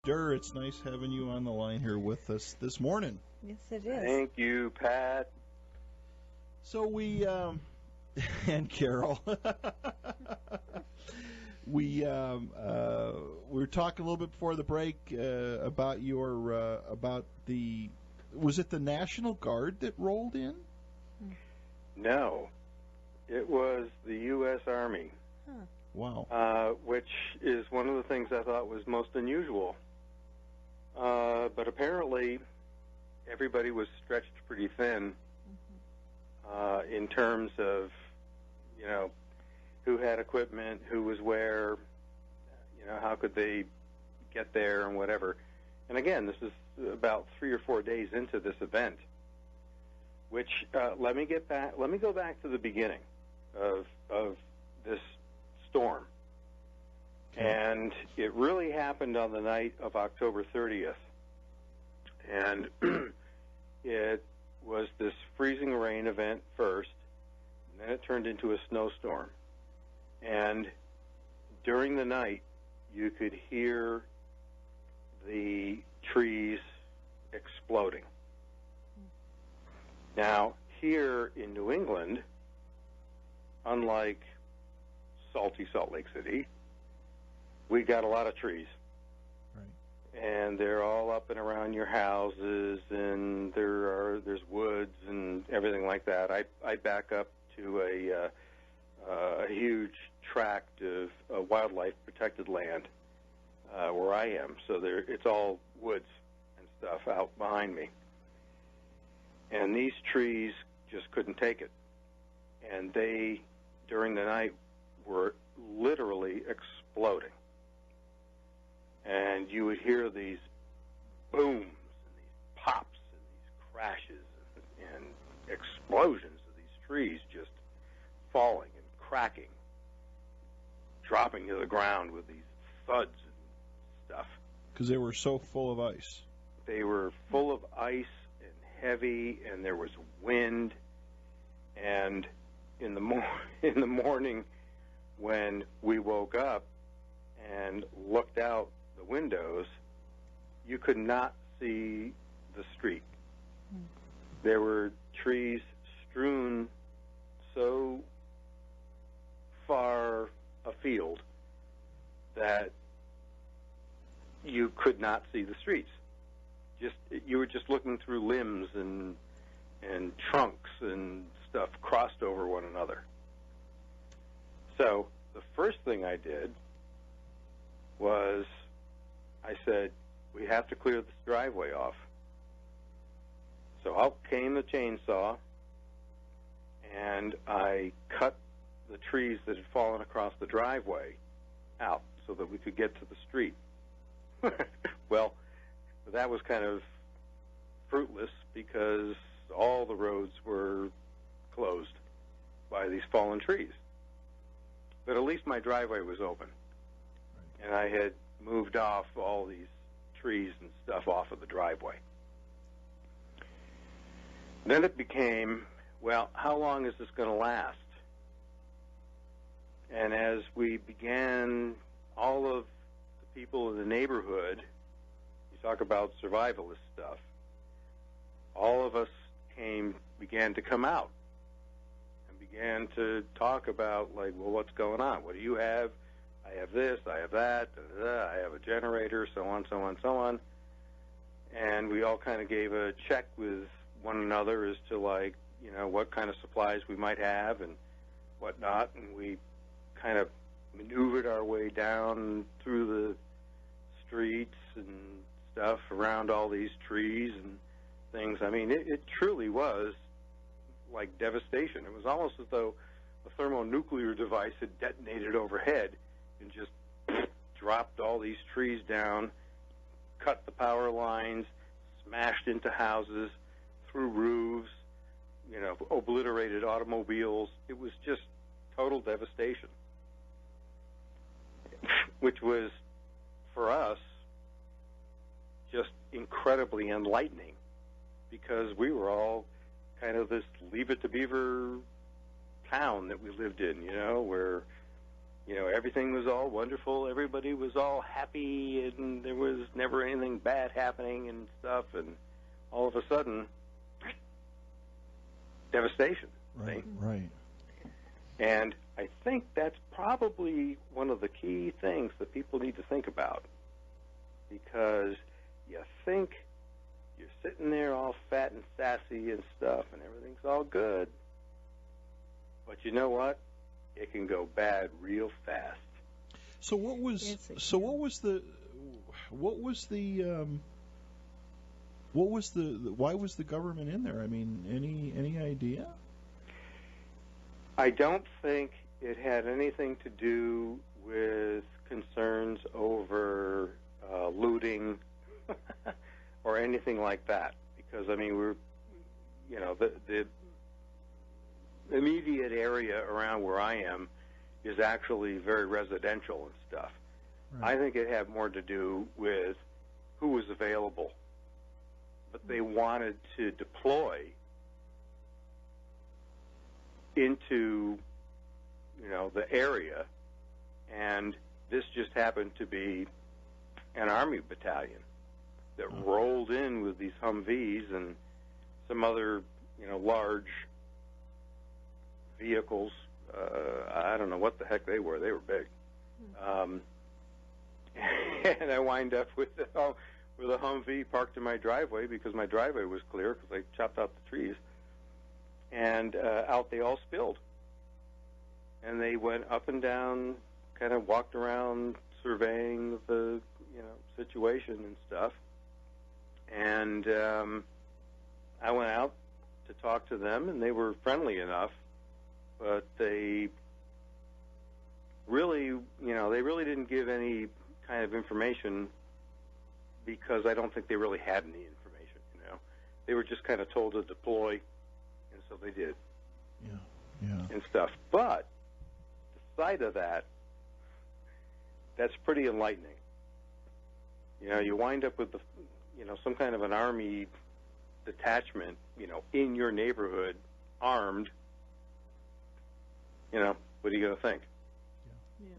Durr, it's nice having you on the line here with us this morning. Yes, it is. Thank you, Pat. So and Carole, we were talking a little bit before the break about was it the National Guard that rolled in? No, it was the U.S. Army. Huh. Wow. Which is one of the things I thought was most unusual. But apparently, everybody was stretched pretty thin in terms of, who had equipment, who was where, how could they get there and whatever. And again, this is about 3 or 4 days into this event, which let me go back to the beginning of this storm. Okay. And it really happened on the night of October 30th. And it was this freezing rain event first, and then it turned into a snowstorm. And during the night, you could hear the trees exploding. Now, here in New England, unlike salty Salt Lake City, we got a lot of trees. Right. And they're all up and around your houses, and there's woods and everything like that. I back up to a huge tract of wildlife protected land where I am, so it's all woods and stuff out behind me. And these trees just couldn't take it, and they, during the night, were literally exploding. And you would hear these booms and these pops and these crashes and explosions of these trees just falling and cracking, dropping to the ground with these thuds and stuff. Because they were so full of ice. They were full of ice and heavy, and there was wind. And in the morning, when we woke up and looked out the windows, you could not see the street. There were trees strewn so far afield that you could not see the streets. You were just looking through limbs and trunks and stuff crossed over one another. So the first thing I did was I said, we have to clear this driveway off. So out came the chainsaw, and I cut the trees that had fallen across the driveway out so that we could get to the street. Well, that was kind of fruitless because all the roads were closed by these fallen trees. But at least my driveway was open. And I had moved off all these trees and stuff off of the driveway. Then it became, well, how long is this going to last? And as we began, all of the people in the neighborhood, you talk about survivalist stuff, all of us began to come out and began to talk about, like, well, what's going on? What do you have? I have this, I have that, I have a generator, so on, so on, so on. And we all kind of gave a check with one another as to, like, what kind of supplies we might have and whatnot. And we kind of maneuvered our way down through the streets and stuff around all these trees and things. I mean, it truly was like devastation. It was almost as though a thermonuclear device had detonated overhead and just dropped all these trees down, cut the power lines, smashed into houses, through roofs, obliterated automobiles. It was just total devastation, which was, for us, just incredibly enlightening because we were all kind of this Leave It to Beaver town that we lived in, where everything was all wonderful. Everybody was all happy, and there was never anything bad happening and stuff. And all of a sudden, devastation. Right, right. And I think that's probably one of the key things that people need to think about, because you think you're sitting there all fat and sassy and stuff, and everything's all good. But you know what? It can go bad real fast. So why was the government in there? I mean, any idea? I don't think it had anything to do with concerns over looting or anything like that, because we're the immediate area around where I am is actually very residential and stuff. Right. I think it had more to do with who was available, but they wanted to deploy into the area, and this just happened to be an Army battalion that rolled in with these Humvees and some other large vehicles. I don't know what the heck they were. They were big. And I wind up with a Humvee parked in my driveway because my driveway was clear because I chopped out the trees. And out they all spilled. And they went up and down, kind of walked around surveying the situation and stuff. And I went out to talk to them, and they were friendly enough, but they really didn't give any kind of information, because I don't think they really had any information. They were just kind of told to deploy, and so they did. Yeah. And stuff. But the side of that's pretty enlightening. You wind up with some kind of an Army detachment, in your neighborhood, armed. What are you going to think? Yeah.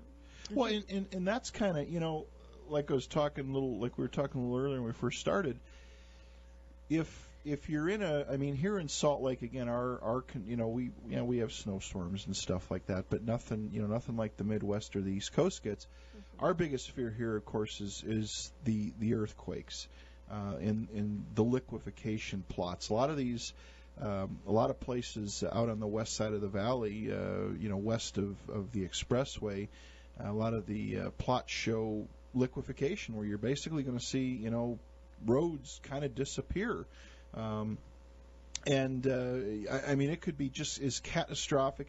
Well, and that's kind of, like we were talking a little earlier when we first started. If you're in here in Salt Lake again, we have snowstorms and stuff like that, but nothing like the Midwest or the East Coast gets. Mm-hmm. Our biggest fear here, of course, is the earthquakes, and the liquefaction plots. A lot of places out on the west side of the valley, west of the expressway, a lot of the plots show liquefaction, where you're basically going to see, roads kind of disappear. It could be just as catastrophic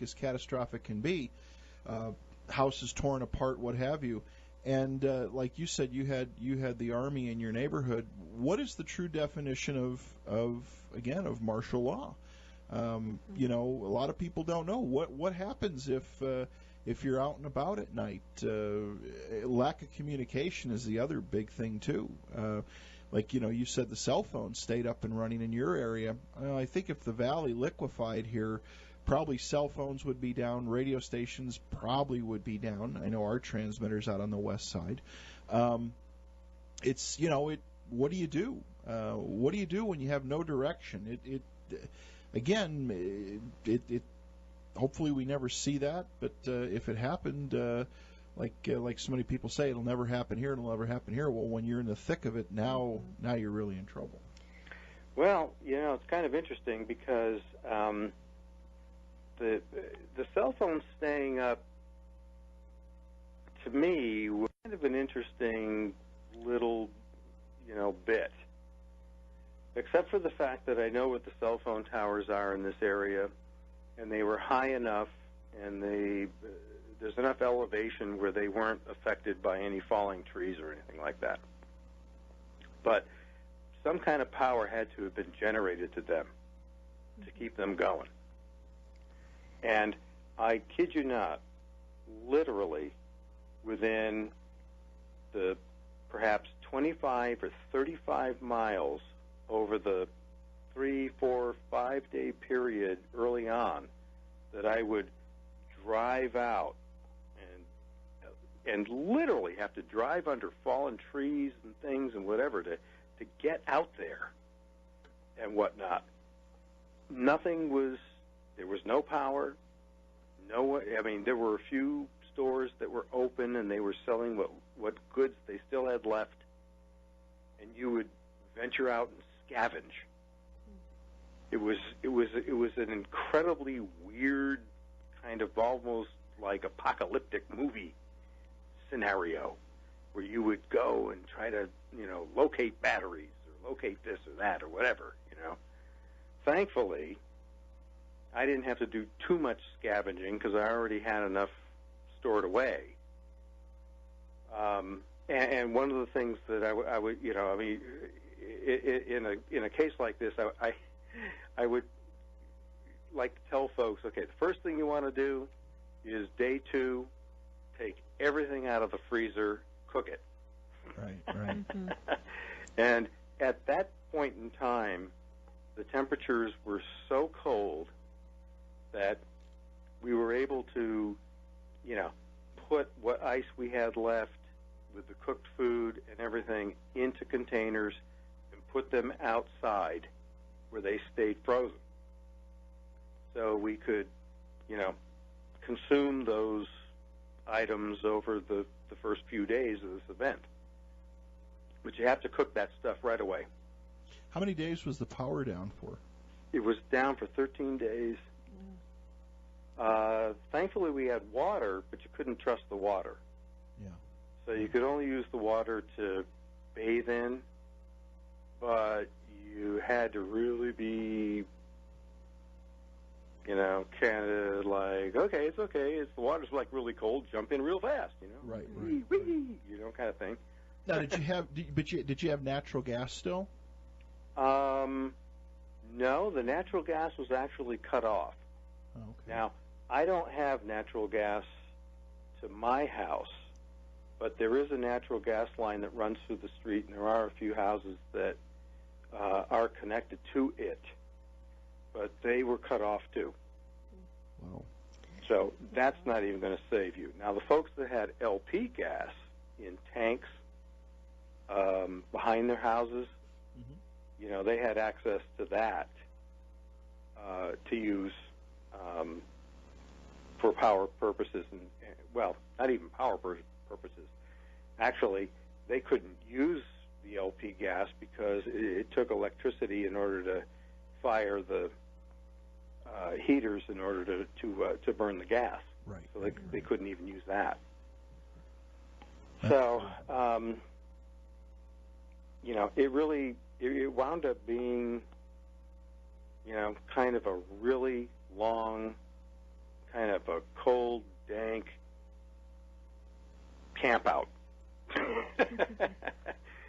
can be. Houses torn apart, what have you. And like you said, you had the Army in your neighborhood. What is the true definition of martial law? A lot of people don't know what happens if you're out and about at night. Lack of communication is the other big thing too. You said the cell phone stayed up and running in your area. I think if the valley liquefied here, probably cell phones would be down, radio stations probably would be down. I know our transmitter's out on the west side. What do you do? What do you do when you have no direction? Hopefully we never see that, but if it happened, like so many people say, it'll never happen here, it'll never happen here. Well, when you're in the thick of it, now you're really in trouble. Well, it's kind of interesting because the cell phone staying up, to me, was kind of an interesting little, bit. Except for the fact that I know what the cell phone towers are in this area, and they were high enough, and there's enough elevation where they weren't affected by any falling trees or anything like that. But some kind of power had to have been generated to them to keep them going. And I kid you not, literally within the perhaps 25 or 35 miles over the 3, 4, 5-day period early on, that I would drive out and and literally have to drive under fallen trees and things and whatever to get out there and whatnot. There was no power. There were a few stores that were open and they were selling what goods they still had left, and you would venture out and scavenge. It was an incredibly weird kind of almost like apocalyptic movie scenario where you would go and try to, locate batteries or locate this or that or whatever, Thankfully, I didn't have to do too much scavenging because I already had enough stored away. And one of the things that I would, in a case like this, I would like to tell folks, okay, the first thing you want to do is day 2, take everything out of the freezer, cook it. Right. And at that point in time, the temperatures were so cold that we were able to, put what ice we had left with the cooked food and everything into containers and put them outside where they stayed frozen. So we could, consume those items over the first few days of this event. But you have to cook that stuff right away. How many days was the power down for? It was down for 13 days. Thankfully, we had water, but you couldn't trust the water. Yeah. So you could only use the water to bathe in, but you had to really be, kind of like, okay, it's okay. The water's like really cold. Jump in real fast, Right. Wee, kind of thing. Now, did you have natural gas still? No, the natural gas was actually cut off. Oh, okay. Now, I don't have natural gas to my house, but there is a natural gas line that runs through the street, and there are a few houses that are connected to it, but they were cut off too. Wow. So that's not even going to save you. Now, the folks that had LP gas in tanks behind their houses, they had access to that to use for power purposes, and well, not even power purposes. Actually, they couldn't use the LP gas because it took electricity in order to fire the heaters in order to burn the gas. Right. So they couldn't even use that. So, it wound up being, kind of a really long, kind of a cold, dank camp out.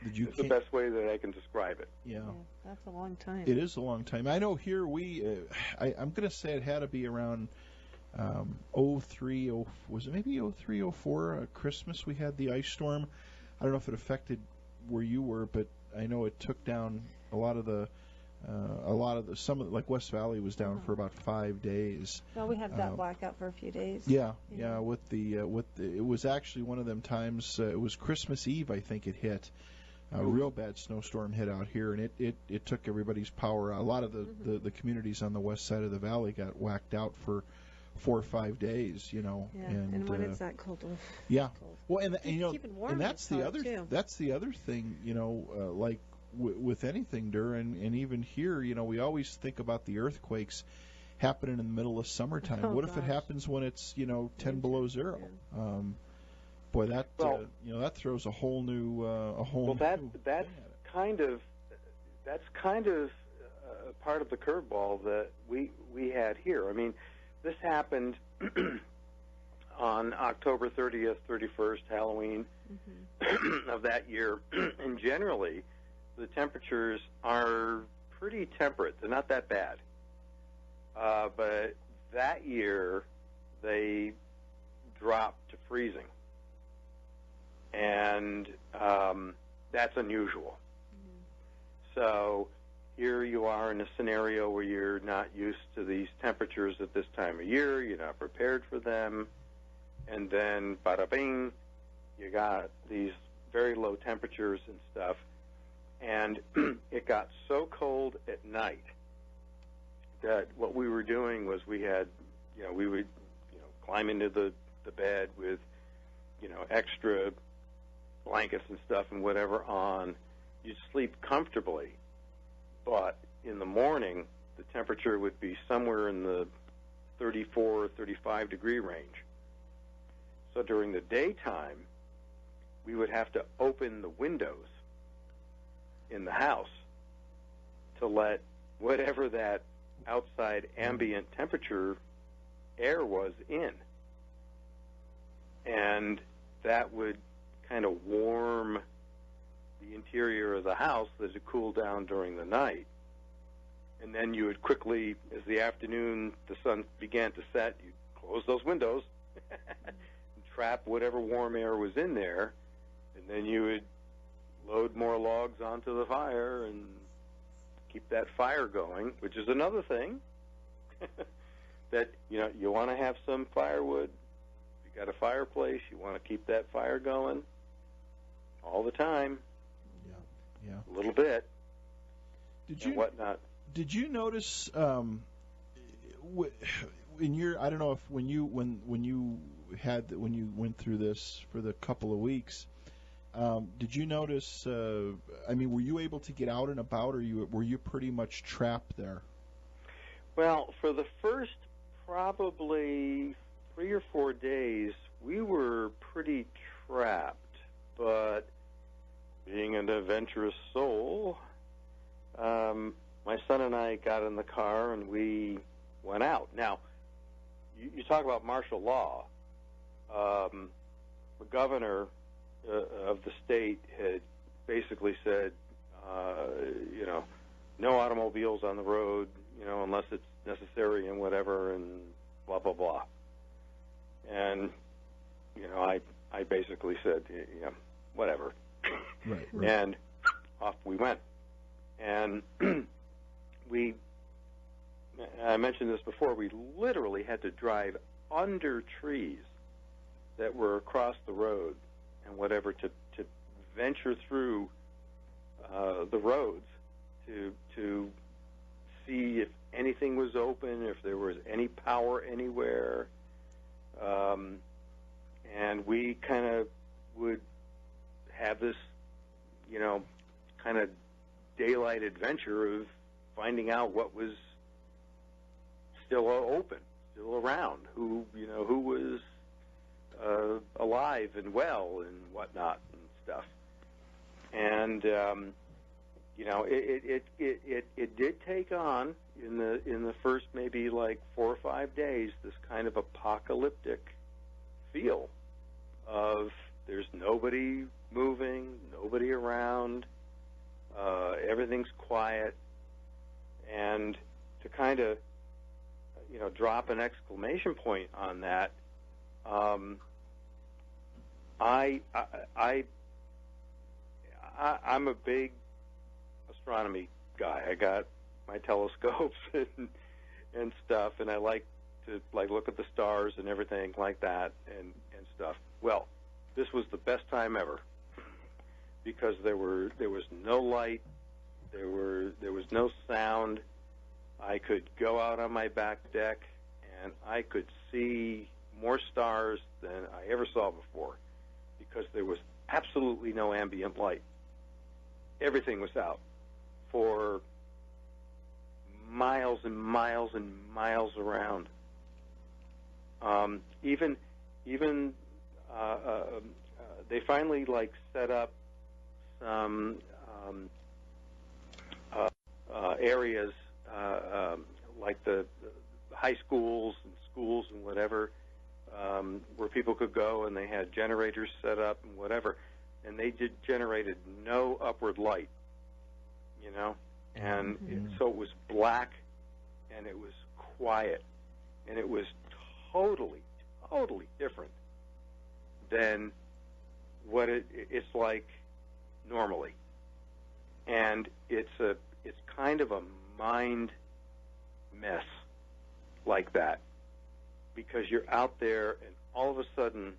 It's the best way that I can describe it. Yeah. That's a long time. It is a long time. I know here I'm going to say it had to be around 03, was it maybe 03, 04, Christmas we had the ice storm. I don't know if it affected where you were, but I know it took down a lot of the like West Valley was down for about 5 days. Well, we had that blackout for a few days. Yeah. With the it was actually one of them times. It was Christmas Eve, I think it hit. A real bad snowstorm hit out here, and it took everybody's power. A lot of the communities on the west side of the valley got whacked out for 4 or 5 days. Yeah. And when it's that cold. Yeah. Cold. Well, and keeping warm and that's the other too. That's the other thing. Like with anything, Duran, and even here, we always think about the earthquakes happening in the middle of summertime. What if it happens when it's 10 below zero? Yeah. Well, that throws a whole new that's kind of part of the curveball that we had here. I mean, this happened on October 30th, 31st, Halloween of that year, and generally the temperatures are pretty temperate. They're not that bad. But that year they dropped to freezing. And that's unusual. So here you are in a scenario where you're not used to these temperatures at this time of year. You're not prepared for them. And then, bada bing, you got these very low temperatures and stuff, and it got so cold at night that what we were doing was we would climb into the bed with, extra blankets and stuff and whatever on. You'd sleep comfortably, but in the morning, the temperature would be somewhere in the 34 or 35 degree range. So during the daytime, we would have to open the windows in the house to let whatever that outside ambient temperature air was in. And that would kind of warm the interior of the house as it cooled down during the night. And then you would quickly, as the afternoon, the sun began to set, you'd close those windows and trap whatever warm air was in there, and then you would load more logs onto the fire and keep that fire going, which is another thing that, you want to have some firewood. If you got a fireplace, you want to keep that fire going all the time. Yeah. A little bit. Whatnot. Did you notice in your, I don't know if when you went through this for the couple of weeks, did you notice? Were you able to get out and about, or were you pretty much trapped there? Well, for the first probably 3 or 4 days, we were pretty trapped. But being an adventurous soul, my son and I got in the car and we went out. Now, you talk about martial law. The governor of the state had basically said, no automobiles on the road, unless it's necessary and whatever, and blah, blah, blah. And, I basically said, whatever. Right. And off we went. And I mentioned this before, we literally had to drive under trees that were across the road and whatever to venture through the roads to see if anything was open, if there was any power anywhere. And we kind of would have this, kind of daylight adventure of finding out what was still open, still around, who was alive and well and whatnot and stuff. And it did take on in the first maybe like 4 or 5 days this kind of apocalyptic feel of there's nobody moving, nobody around, everything's quiet, and to kind of drop an exclamation point on that. I'm a big astronomy guy. I got my telescopes and stuff, and I like to look at the stars and everything like that and stuff. Well, this was the best time ever because there was no light, there was no sound. I could go out on my back deck and I could see more stars than I ever saw before because there was absolutely no ambient light. Everything was out for miles and miles and miles around. Even they finally set up some areas like the high schools and schools and whatever where people could go, and they had generators set up and whatever, and they generated no upward light, and so it was black and it was quiet and it was totally different than what it's like normally. And it's kind of a mind mess like that because you're out there and all of a sudden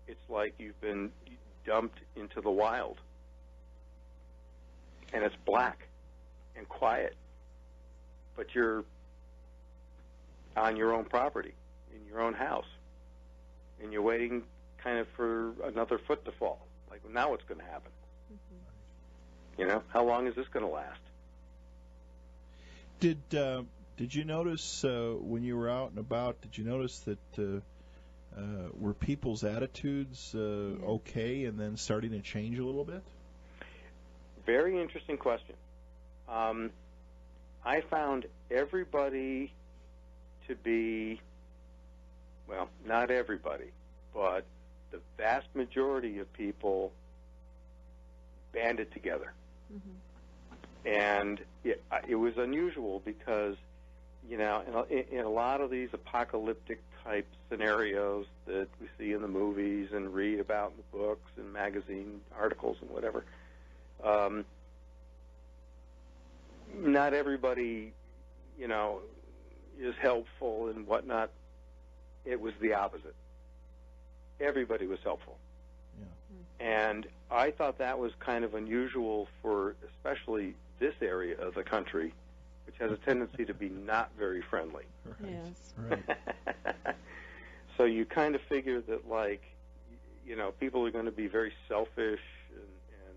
it's like you've been dumped into the wild. And it's black and quiet. But you're on your own property, in your own house. And you're waiting kind of for another foot to fall. Like, now what's going to happen? Mm-hmm. You know, how long is this going to last? Did you notice when you were out and about, did you notice that were people's attitudes okay and then starting to change a little bit? Very interesting question. I found everybody to be, well, not everybody, but the vast majority of people banded together. Mm-hmm. And it was unusual because, you know, in a lot of these apocalyptic type scenarios that we see in the movies and read about in the books and magazine articles and whatever, not everybody, you know, is helpful and whatnot. It was the opposite. Everybody was helpful. Yeah. And I thought that was kind of unusual for especially this area of the country, which has a tendency to be not very friendly. Right. Yes. Right. So you kind of figure that, like, you know, people are going to be very selfish and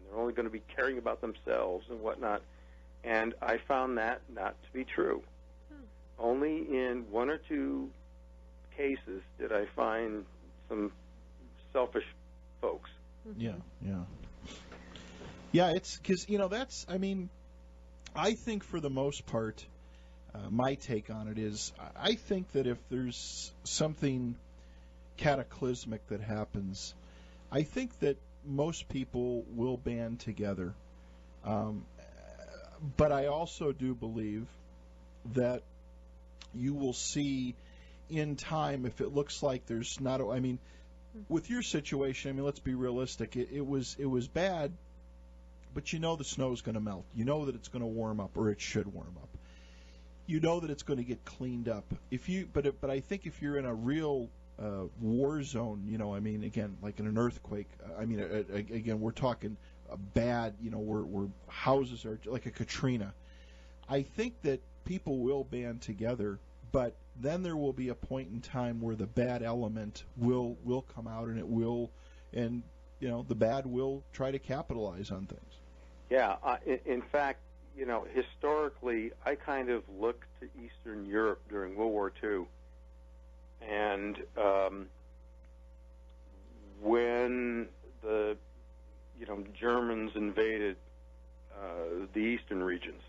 they're only going to be caring about themselves and whatnot. And I found that not to be true. Only in one or two cases did I find some selfish folks. Yeah, yeah. Yeah, it's because, you know, that's, I mean, I think for the most part, my take on it is, I think that if there's something cataclysmic that happens, I think that most people will band together. But I also do believe that you will see in time, if it looks like there's not, I mean, with your situation, I mean, let's be realistic. It was bad, but you know the snow's going to melt. You know that it's going to warm up, or it should warm up. You know that it's going to get cleaned up. But I think if you're in a real war zone, you know, I mean, again, like in an earthquake, I mean, again, we're talking a bad, you know, where houses are like a Katrina. I think that people will band together, but then there will be a point in time where the bad element will come out, and it will, and you know, the bad will try to capitalize on things. Yeah, in fact, you know, historically, I kind of looked to Eastern Europe during World War II, and when the, you know, Germans invaded the eastern regions,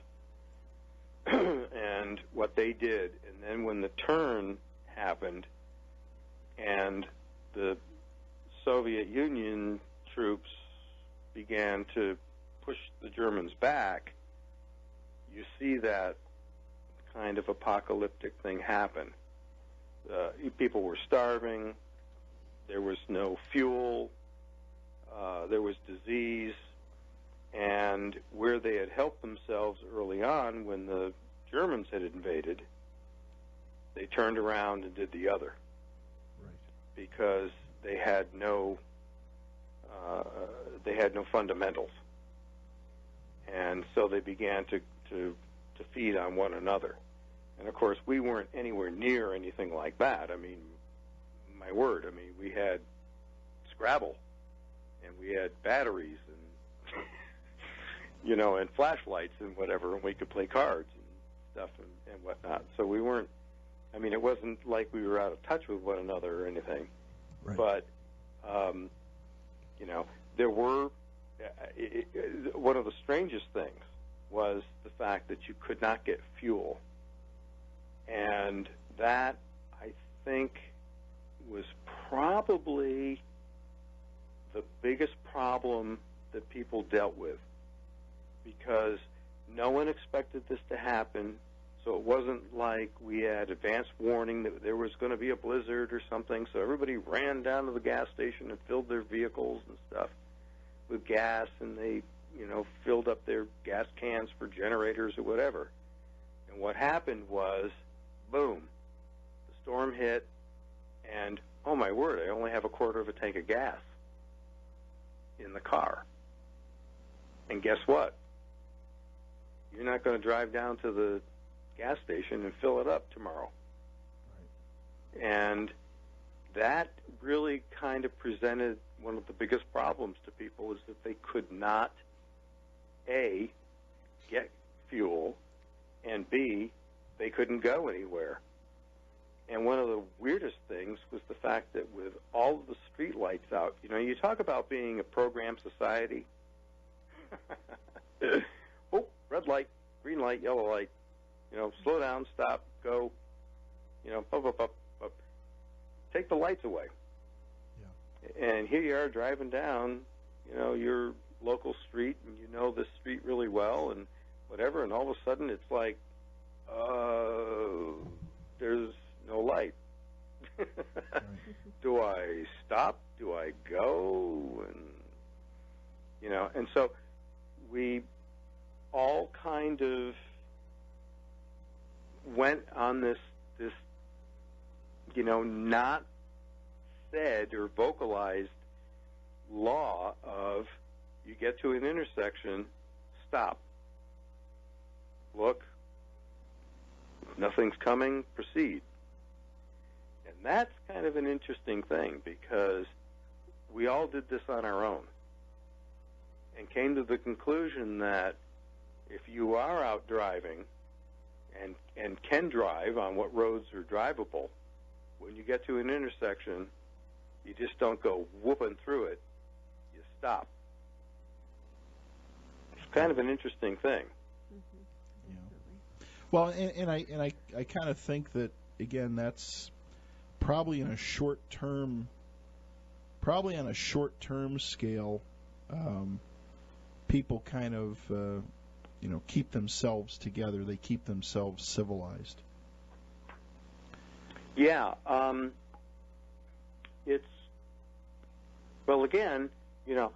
and what they did, and then when the turn happened, and the Soviet Union troops began to push the Germans back, you see that kind of apocalyptic thing happen. People were starving, there was no fuel, there was disease, and where they had helped themselves early on when the Germans had invaded, they turned around and did the other. Right. Because they had no fundamentals, and so they began to feed on one another. And of course, we weren't anywhere near anything like that. I mean, my word, I mean, we had Scrabble, and we had batteries, and you know, and flashlights and whatever, and we could play cards and stuff and whatnot. So we weren't, I mean, it wasn't like we were out of touch with one another or anything. Right. But, you know, there were, one of the strangest things was the fact that you could not get fuel. And that, I think, was probably the biggest problem that people dealt with, because no one expected this to happen. So it wasn't like we had advance warning that there was going to be a blizzard or something. So everybody ran down to the gas station and filled their vehicles and stuff with gas, and they, you know, filled up their gas cans for generators or whatever. And what happened was, boom, the storm hit, and oh my word, I only have a quarter of a tank of gas in the car. And guess what? You're not going to drive down to the gas station and fill it up tomorrow. Right. And that really kind of presented one of the biggest problems to people, is that they could not, A, get fuel, and B, they couldn't go anywhere. And one of the weirdest things was the fact that with all of the street lights out, you talk about being a programmed society. Oh, red light, green light, yellow light. Slow down, stop, go. Up. Take the lights away. Yeah. And here you are driving down, your local street, and you know this street really well, and whatever. And all of a sudden, it's like, there's no light. Right. Do I stop? Do I go? And so we all kind of went on this not said or vocalized law of, you get to an intersection, stop, look, if nothing's coming, proceed. And that's kind of an interesting thing, because we all did this on our own and came to the conclusion that if you are out driving and can drive on what roads are drivable, when you get to an intersection, you just don't go whooping through it. You stop. It's kind of an interesting thing. Mm-hmm. Yeah. Well, and I kind of think that, again, that's probably on a short term scale. People kind of keep themselves together. They keep themselves civilized. Yeah, it's, well, again, one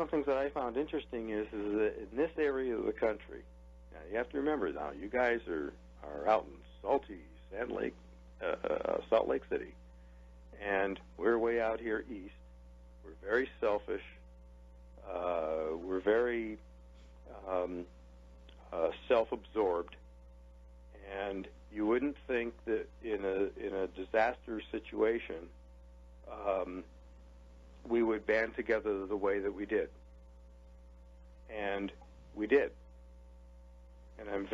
of the things that I found interesting is that in this area of the country, now you have to remember, now you guys are out in salty Salt Lake City, and we're way out here east. We're very selfish. We're very self-absorbed, and you wouldn't think that in a disaster situation we would band together the way that we did. And we did. And I'm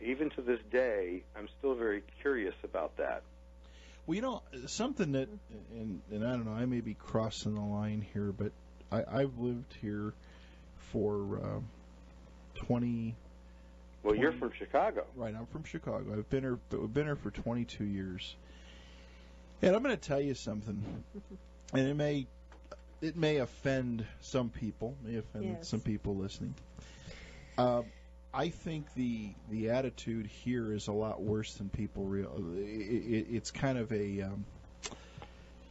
even to this day, I'm still very curious about that. Well, something that, and I don't know, I may be crossing the line here, but I've lived here for 20. Well, you're from Chicago. Right, I'm from Chicago. I've been here for 22 years. And I'm going to tell you something, and it may offend some people, some people listening. I think the attitude here is a lot worse than people realize. It's kind of a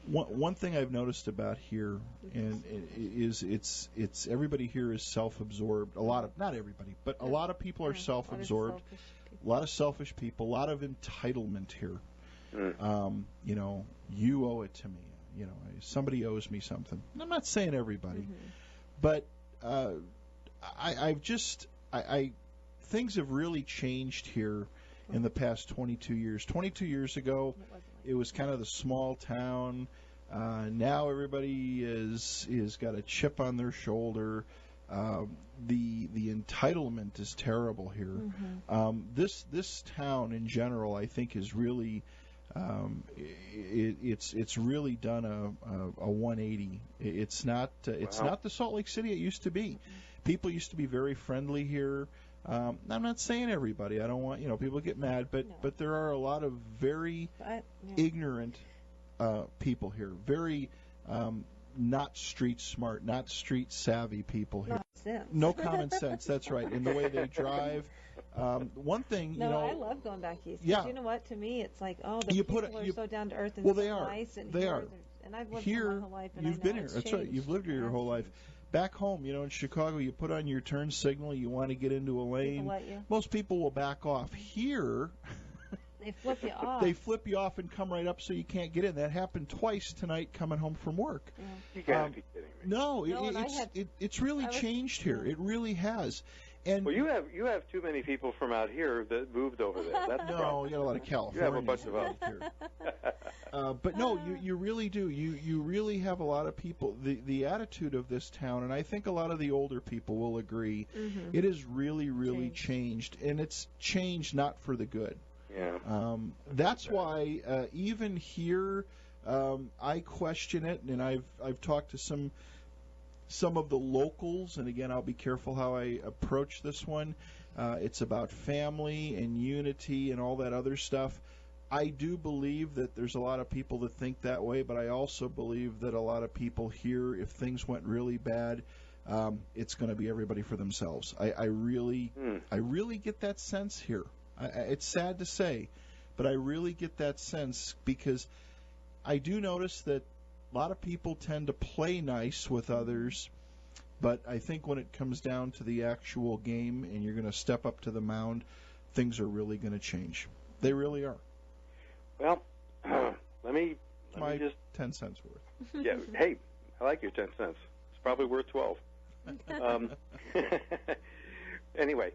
one thing I've noticed about here, and is it's everybody here is self-absorbed. Not everybody, but a lot of people are self-absorbed. A lot of selfish people. A lot of entitlement here. You owe it to me. Somebody owes me something. And I'm not saying everybody, but things have really changed here in the past 22 years. 22 years ago, it was kind of the small town. Now everybody is got a chip on their shoulder. The entitlement is terrible here. This town in general, I think, is really it's really done a 180. It's not the Salt Lake City it used to be. People used to be very friendly here. I'm not saying everybody. I don't want people get mad, but there are a lot of very ignorant people here. Very not street smart, not street savvy people here. No common sense. That's right. In the way they drive. One thing, I love going back east. Yeah. You know what? To me, it's like, people are so down to earth and so nice. And they are. And I've lived here my whole life. And you've been here. That's changed. right. You've lived here your whole life. Back home, in Chicago, you put on your turn signal. You want to get into a lane. People let you. Most people will back off. Here, They flip you off. They flip you off and come right up so you can't get in. That happened twice tonight coming home from work. Yeah. You gotta be kidding me. No, it's really changed here. It really has. And well, you have too many people from out here that moved over there. That's the problem. You got a lot of California. You have a bunch of us here. But no, you really do. You really have a lot of people. The attitude of this town, and I think a lot of the older people will agree, it has really changed, and it's changed not for the good. Yeah. That's why even here, I question it, and I've talked to some of the locals, and again, I'll be careful how I approach this one. It's about family and unity and all that other stuff. I do believe that there's a lot of people that think that way, but I also believe that a lot of people here, if things went really bad, it's going to be everybody for themselves. I really get that sense here. It's sad to say, but I really get that sense because I do notice that a lot of people tend to play nice with others, but I think when it comes down to the actual game and you're going to step up to the mound, things are really going to change. They really are. Well, let me just 10 cents worth. Yeah. Hey, I like your 10 cents. It's probably worth 12. Anyway,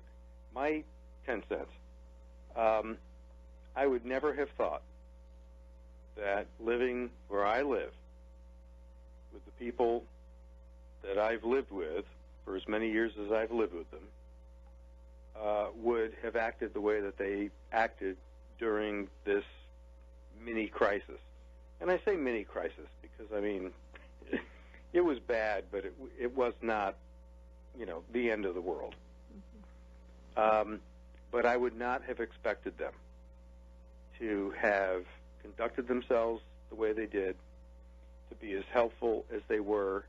my 10 cents. I would never have thought that living where I live, with the people that I've lived with for as many years as I've lived with them, would have acted the way that they acted during this mini crisis. And I say mini crisis because, I mean, it was bad, but it was not, the end of the world. But I would not have expected them to have conducted themselves the way they did, to be as helpful as they were,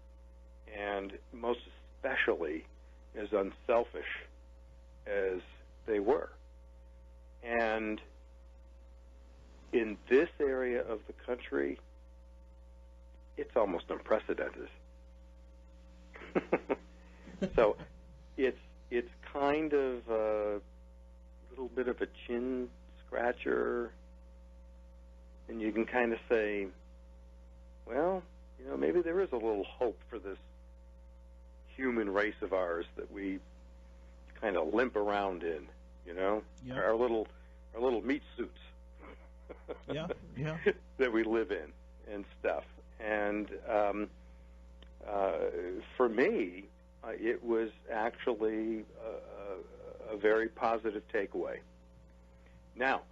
and most especially as unselfish as they were. And in this area of the country, it's almost unprecedented. So it's kind of a little bit of a chin scratcher, and you can kind of say, well, maybe there is a little hope for this human race of ours that we kind of limp around in, Yeah. our little meat suits. Yeah. That we live in and stuff. And for me, it was actually a very positive takeaway. Now,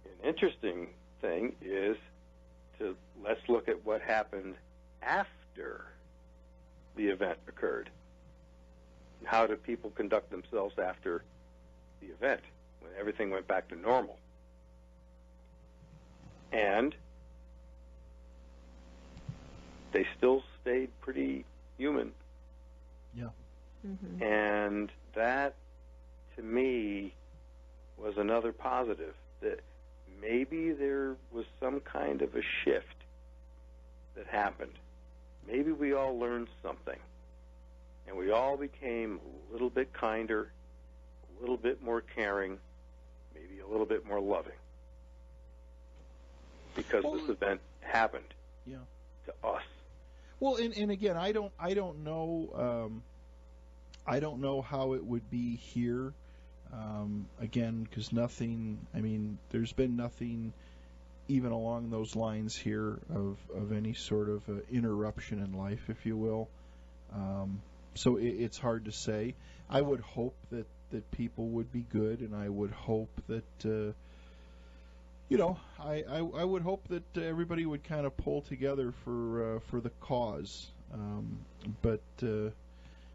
an interesting thing is let's look at what happened after the event occurred. How do people conduct themselves after the event, when everything went back to normal? And they still stayed pretty human. Yeah. Mm-hmm. And that, to me, was another positive, that maybe there was some kind of a shift that happened. Maybe we all learned something, and we all became a little bit kinder, a little bit more caring, maybe a little bit more loving, because this event happened to us. Well, and again, I don't know how it would be here. Again, because nothing. I mean, there's been nothing even along those lines here of any sort of interruption in life, if you will. So it's hard to say. I would hope that people would be good, and I would hope that I would hope that everybody would kind of pull together for the cause. But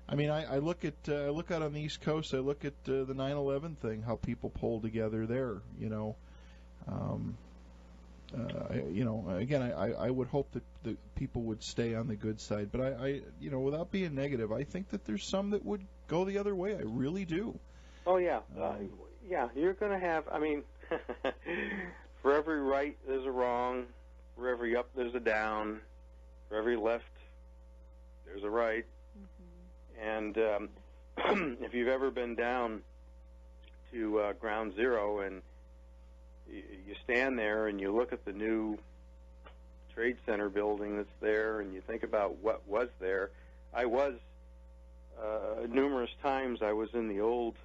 I mean, I look out on the East Coast. I look at the 9/11 thing, how people pulled together there. Again, I would hope that the people would stay on the good side. But I without being negative, I think that there's some that would go the other way. I really do. Oh yeah, yeah. You're going to have. I mean, for every right there's a wrong. For every up there's a down. For every left there's a right. And if you've ever been down to Ground Zero and you stand there and you look at the new Trade Center building that's there, and you think about what was there. I was numerous times. I was in the old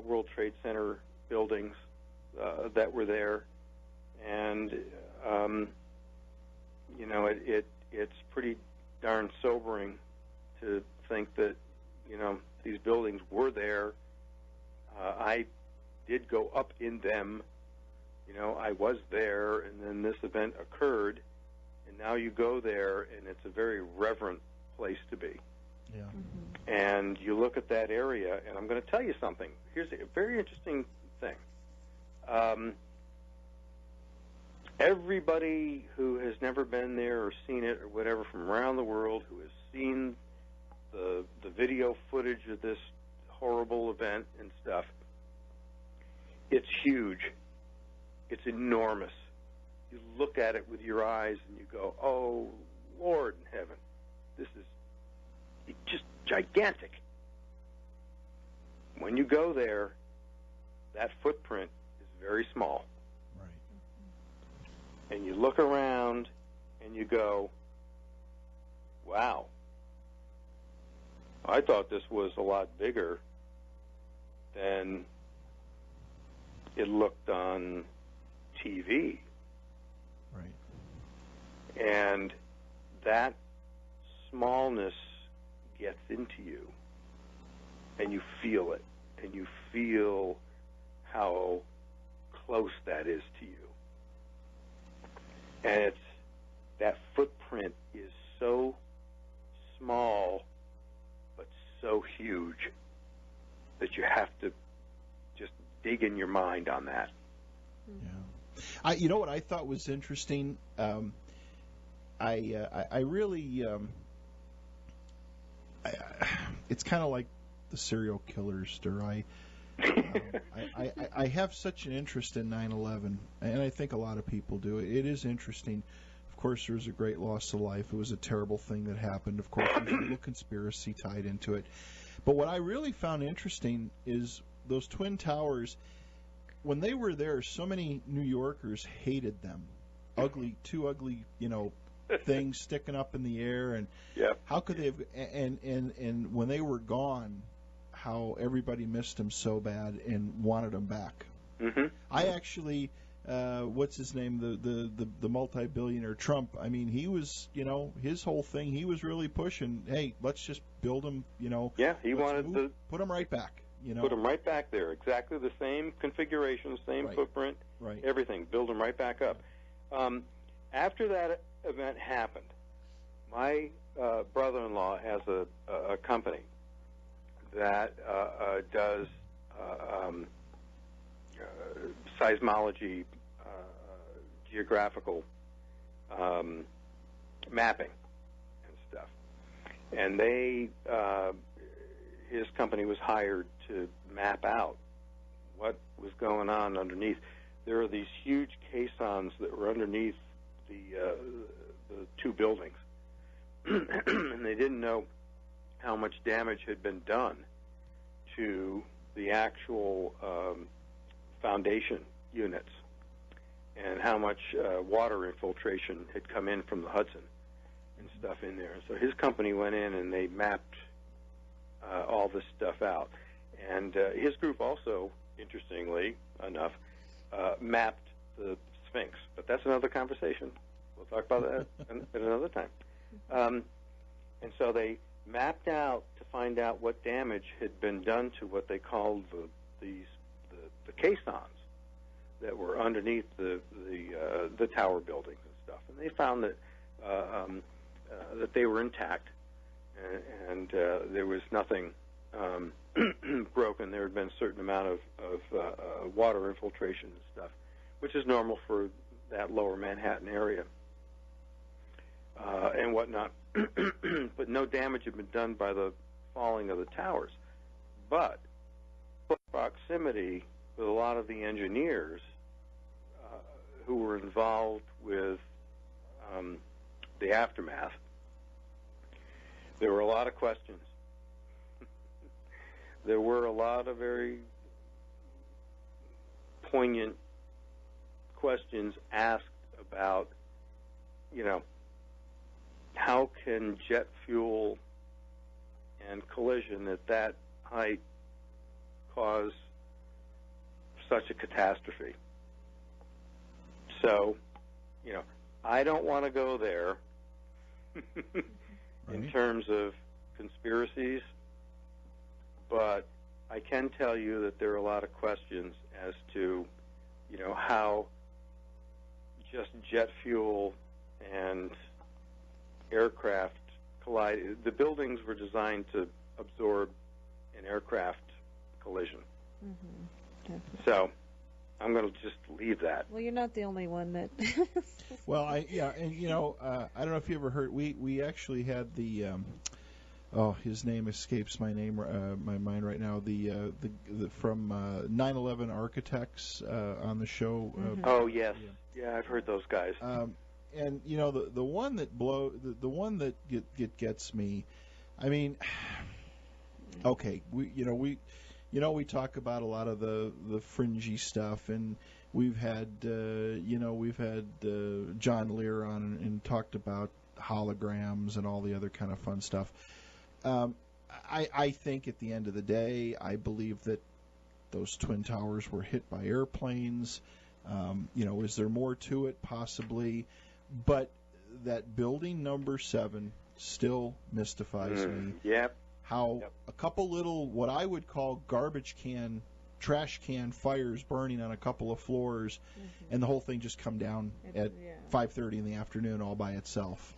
World Trade Center buildings that were there, and it's pretty darn sobering to think that these buildings were there. I did go up in them. I was there, and then this event occurred, and now you go there, and it's a very reverent place to be. Yeah. Mm-hmm. And you look at that area, and I'm going to tell you something. Here's a very interesting thing. Everybody who has never been there or seen it or whatever from around the world, who has seen the video footage of this horrible event and stuff, it's huge. It's enormous. You look at it with your eyes and you go, oh, Lord in heaven, this is just gigantic. When you go there, that footprint is very small. Right. And you look around and you go, wow, I thought this was a lot bigger than it looked on TV. Right. And that smallness gets into you, and you feel it, and you feel how close that is to you. And that footprint is so small, but so huge that you have to just dig in your mind on that. Yeah. You know what I thought was interesting? I really, it's kind of like the serial killer story. I have such an interest in 9/11, and I think a lot of people do. It is interesting. Of course, there was a great loss of life. It was a terrible thing that happened. Of course, there's a little conspiracy tied into it. But what I really found interesting is those Twin Towers. When they were there, so many New Yorkers hated them. Two ugly, things sticking up in the air, and yep. How could they have? And when they were gone, how everybody missed them so bad and wanted them back. Mm-hmm. I actually, what's his name, the multi-billionaire Trump? I mean, he was, his whole thing. He was really pushing. Hey, let's just build them. Yeah, he wanted to put them right back. Put them right back there. Exactly the same configuration, same right. footprint, right. Everything. Build them right back up. After that event happened, my brother-in-law has a company that does seismology, geographical mapping and stuff. And his company was hired to map out what was going on underneath. There are these huge caissons that were underneath the two buildings, and they didn't know how much damage had been done to the actual foundation units and how much water infiltration had come in from the Hudson and stuff in there. So his company went in and they mapped all this stuff out. And his group also, interestingly enough, mapped the Sphinx. But that's another conversation. We'll talk about that at another time. And so they mapped out to find out what damage had been done to what they called the caissons that were underneath the tower buildings and stuff. And they found that that they were intact, and there was nothing broken. There had been a certain amount of water infiltration and stuff, which is normal for that lower Manhattan area and whatnot. But no damage had been done by the falling of the towers. But proximity with a lot of the engineers who were involved with the aftermath, there were a lot of questions. There were a lot of very poignant questions asked about, how can jet fuel and collision at that height cause such a catastrophe. So, I don't want to go there in terms of conspiracies, but I can tell you that there are a lot of questions as to, how just jet fuel and aircraft collide. The buildings were designed to absorb an aircraft collision. Mm-hmm. So I'm going to just leave that. Well, you're not the only one that. Well, I don't know if you ever heard. We actually had the. His name escapes my mind right now. The from 9/11 Architects on the show. Mm-hmm. Oh yes, yeah, I've heard those guys. And the one that the one that gets me. I mean, okay, we talk about a lot of the fringy stuff, and we've had John Lear on and talked about holograms and all the other kind of fun stuff. I think at the end of the day, I believe that those Twin Towers were hit by airplanes. Is there more to it? Possibly. But that building number 7 still mystifies me. Yep. How a couple little, what I would call trash can fires burning on a couple of floors, and the whole thing just come down at 5:30 in the afternoon all by itself.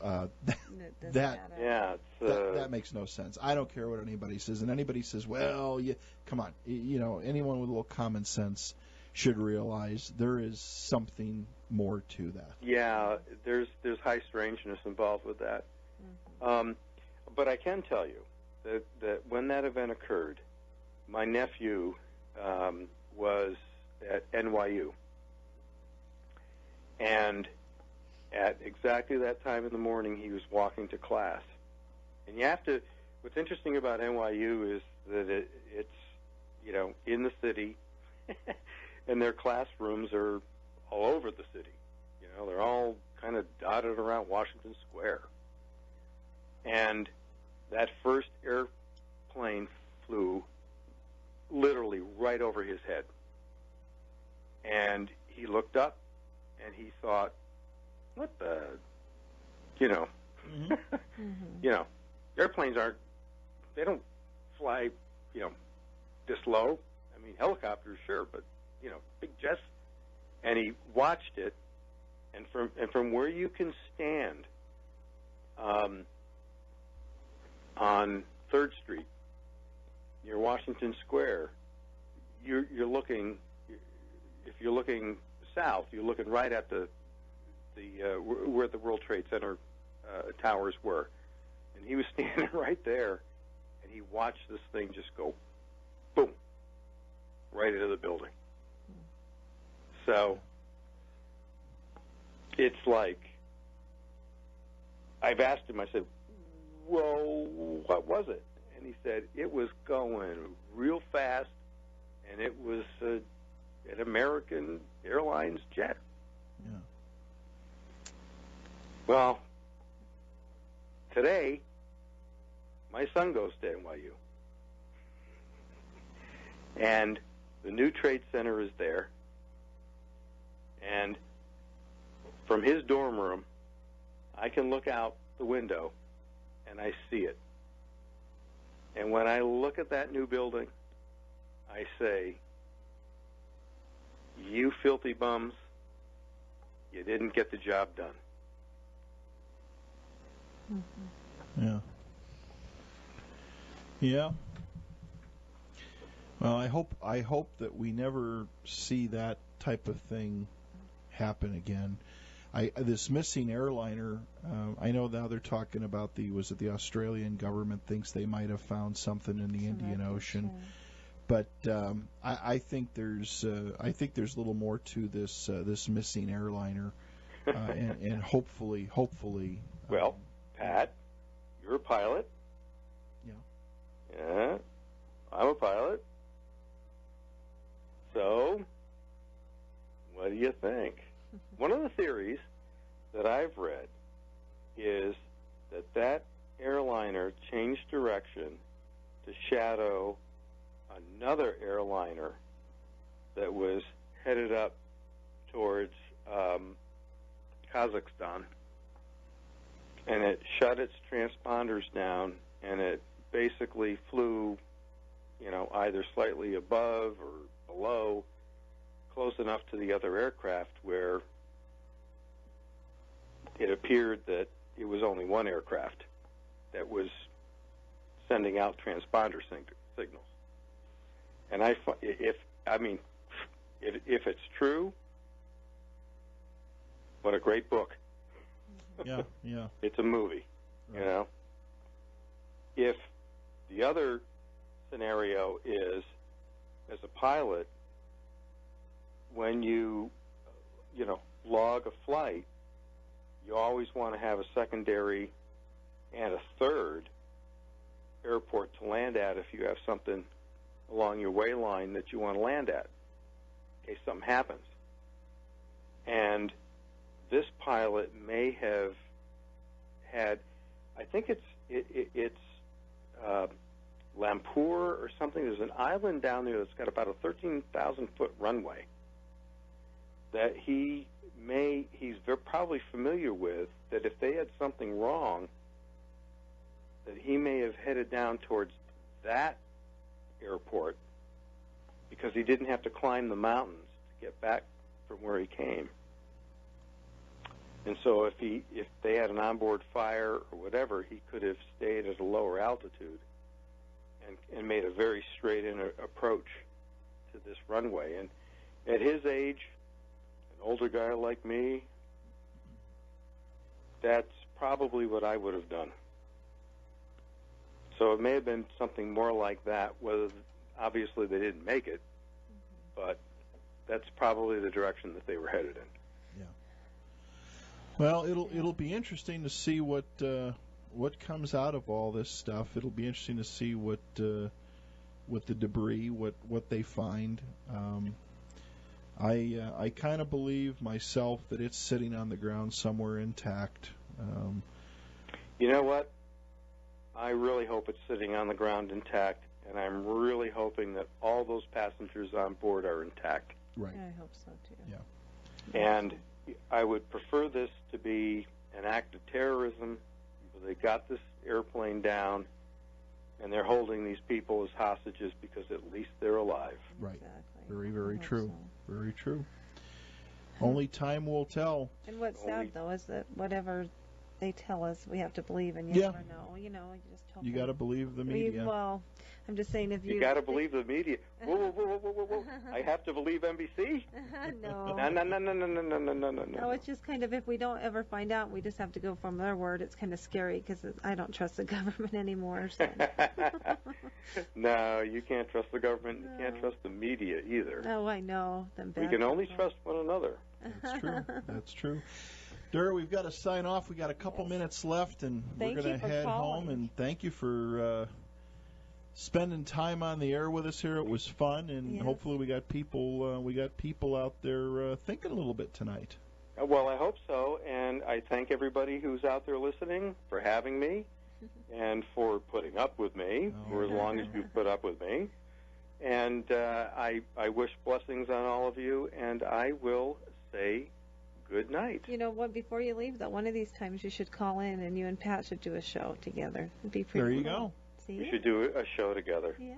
That makes no sense. I don't care what anybody says, and anybody says, well, come on, anyone with a little common sense should realize there is something more to that. Yeah, there's high strangeness involved with that. Mm-hmm. But I can tell you that when that event occurred, my nephew was at NYU, and at exactly that time in the morning, he was walking to class. And what's interesting about NYU is that it's in the city, and their classrooms are all over the city. They're all kind of dotted around Washington Square. And that first airplane flew literally right over his head. And he looked up, and he thought, what the, airplanes they don't fly, this low. I mean, helicopters, sure, but, big jets. And he watched it, and from where you can stand on 3rd Street near Washington Square, you're looking. If you're looking south, you're looking right at the where the World Trade Center towers were, and he was standing right there, and he watched this thing just go, boom, right into the building. So it's like, I've asked him, I said, well, what was it? And he said, it was going real fast, and it was an American Airlines jet. Yeah. Well, today, my son goes to NYU. And the new Trade Center is there. And from his dorm room, I can look out the window, and I see it. And when I look at that new building, I say, you filthy bums, you didn't get the job done. Mm-hmm. Yeah. Yeah. Well, I hope that we never see that type of thing happen again. This missing airliner, I know now they're talking about the Australian government thinks they might have found something in the Indian Ocean, but I think there's a little more to this missing airliner, and hopefully. Well, Pat, you're a pilot. Yeah. Yeah, I'm a pilot. So, what do you think? one of the theories that I've read is that airliner changed direction to shadow another airliner that was headed up towards Kazakhstan, and it shut its transponders down, and it basically flew, either slightly above or below, close enough to the other aircraft where it appeared that it was only one aircraft that was sending out transponder signals. And if it's true, what a great book. Yeah. It's a movie, right. If the other scenario is, as a pilot, when you log a flight, you always want to have a secondary and a third airport to land at if you have something along your way line that you want to land at in case something happens. And this pilot may have had, I think it's Lampur or something. There's an island down there that's got about a 13,000-foot runway that he's probably familiar with, that if they had something wrong, that he may have headed down towards that airport because he didn't have to climb the mountains to get back from where he came. And so if they had an onboard fire or whatever, he could have stayed at a lower altitude and made a very straight-in approach to this runway. And at his age, an older guy like me, that's probably what I would have done. So it may have been something more like that, whether obviously they didn't make it, but that's probably the direction that they were headed in. Yeah. Well, it'll be interesting to see what comes out of all this stuff. It'll be interesting to see what the debris, what they find. I kind of believe myself that it's sitting on the ground somewhere intact. You know what? I really hope it's sitting on the ground intact, and I'm really hoping that all those passengers on board are intact. Right. I hope so too. Yeah. And I would prefer this to be an act of terrorism. They got this airplane down, and they're holding these people as hostages because at least they're alive. Right. Exactly. Very, very true. So. Very true. Only time will tell. And what's sad, though, is that whatever they tell us, we have to believe, and you never know. You just hope. You got to believe the media. Well, I'm just saying, if you got to believe the media. Whoa. I have to believe NBC? No. No. No, it's just kind of, if we don't ever find out, we just have to go from their word. It's kind of scary because I don't trust the government anymore. So. No, you can't trust the government. No. You can't trust the media either. No, I know. We can only trust one another. That's true. That's true. Dura, we've got to sign off. We got a couple minutes left, and we're going to head home. And thank you for spending time on the air with us here. It was fun, and hopefully we got people out there thinking a little bit tonight. Well, I hope so, and I thank everybody who's out there listening for having me and for putting up with me for as long as you've put up with me. And I wish blessings on all of you, and I will say good night. You know what? Before you leave, though, one of these times you should call in, and you and Pat should do a show together. It'd be pretty. There you cool. go. See? We should do a show together. Yeah.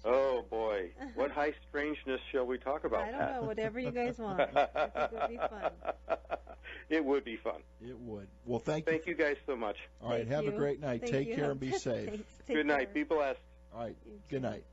Oh boy, what high strangeness shall we talk about? I don't know. Whatever you guys want. I think it would be fun. It would be fun. It would. Well, thank you guys so much. All right. Have a great night. Take care and be safe. Good night. Be blessed. All right. Good night.